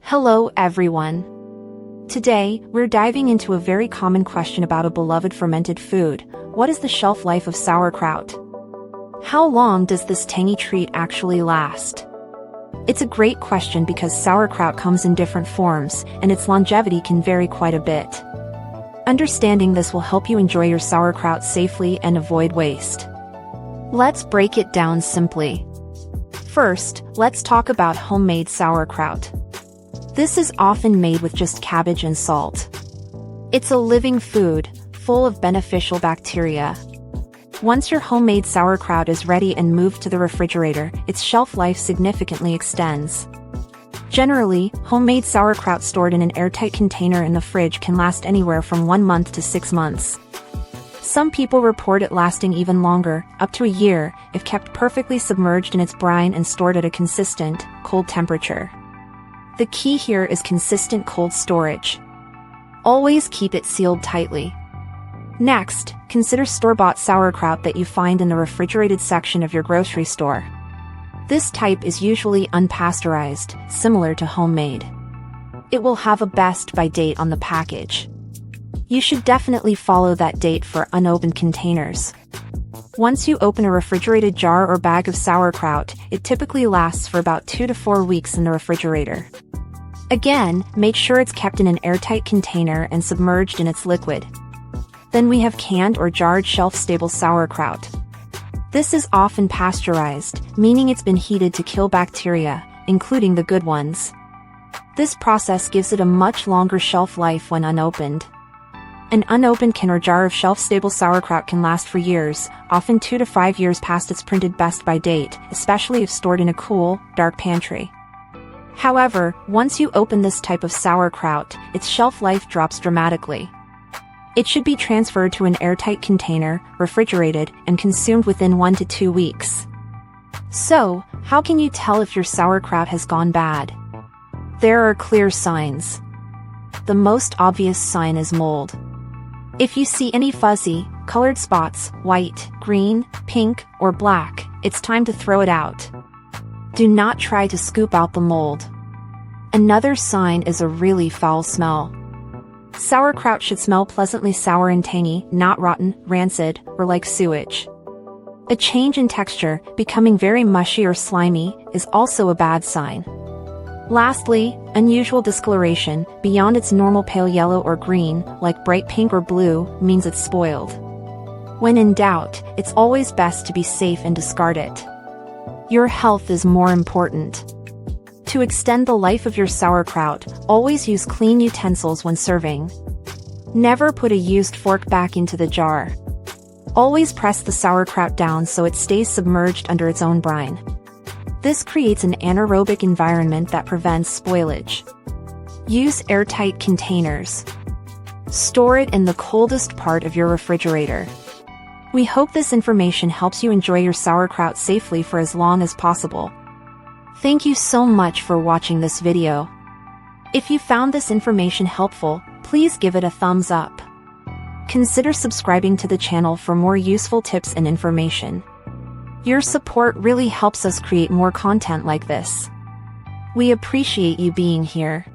Hello everyone. Today, we're diving into a very common question about a beloved fermented food. What is the shelf life of sauerkraut? How long does this tangy treat actually last? It's a great question because sauerkraut comes in different forms, and its longevity can vary quite a bit. Understanding this will help you enjoy your sauerkraut safely and avoid waste. Let's break it down simply. First, let's talk about homemade sauerkraut. This is often made with just cabbage and salt. It's a living food, full of beneficial bacteria. Once your homemade sauerkraut is ready and moved to the refrigerator, its shelf life significantly extends. Generally, homemade sauerkraut stored in an airtight container in the fridge can last anywhere from 1 month to 6 months. Some people report it lasting even longer, up to a year, if kept perfectly submerged in its brine and stored at a consistent, cold temperature. The key here is consistent cold storage. Always keep it sealed tightly. Next, consider store-bought sauerkraut that you find in the refrigerated section of your grocery store. This type is usually unpasteurized, similar to homemade. It will have a best by date on the package. You should definitely follow that date for unopened containers. Once you open a refrigerated jar or bag of sauerkraut, it typically lasts for about 2 to 4 weeks in the refrigerator. Again, make sure it's kept in an airtight container and submerged in its liquid. Then we have canned or jarred shelf-stable sauerkraut. This is often pasteurized, meaning it's been heated to kill bacteria, including the good ones. This process gives it a much longer shelf life when unopened. An unopened can or jar of shelf-stable sauerkraut can last for years, often 2 to 5 years past its printed best by date, especially if stored in a cool, dark pantry. However, once you open this type of sauerkraut, its shelf life drops dramatically. It should be transferred to an airtight container, refrigerated, and consumed within 1 to 2 weeks. So, how can you tell if your sauerkraut has gone bad? There are clear signs. The most obvious sign is mold. If you see any fuzzy, colored spots, white, green, pink, or black, it's time to throw it out. Do not try to scoop out the mold. Another sign is a really foul smell. Sauerkraut should smell pleasantly sour and tangy, not rotten, rancid, or like sewage. A change in texture, becoming very mushy or slimy, is also a bad sign. Lastly, unusual discoloration, beyond its normal pale yellow or green, like bright pink or blue, means it's spoiled. When in doubt, it's always best to be safe and discard it. Your health is more important. To extend the life of your sauerkraut, always use clean utensils when serving. Never put a used fork back into the jar. Always press the sauerkraut down so it stays submerged under its own brine. This creates an anaerobic environment that prevents spoilage. Use airtight containers. Store it in the coldest part of your refrigerator. We hope this information helps you enjoy your sauerkraut safely for as long as possible. Thank you so much for watching this video. If you found this information helpful, please give it a thumbs up. Consider subscribing to the channel for more useful tips and information. Your support really helps us create more content like this. We appreciate you being here.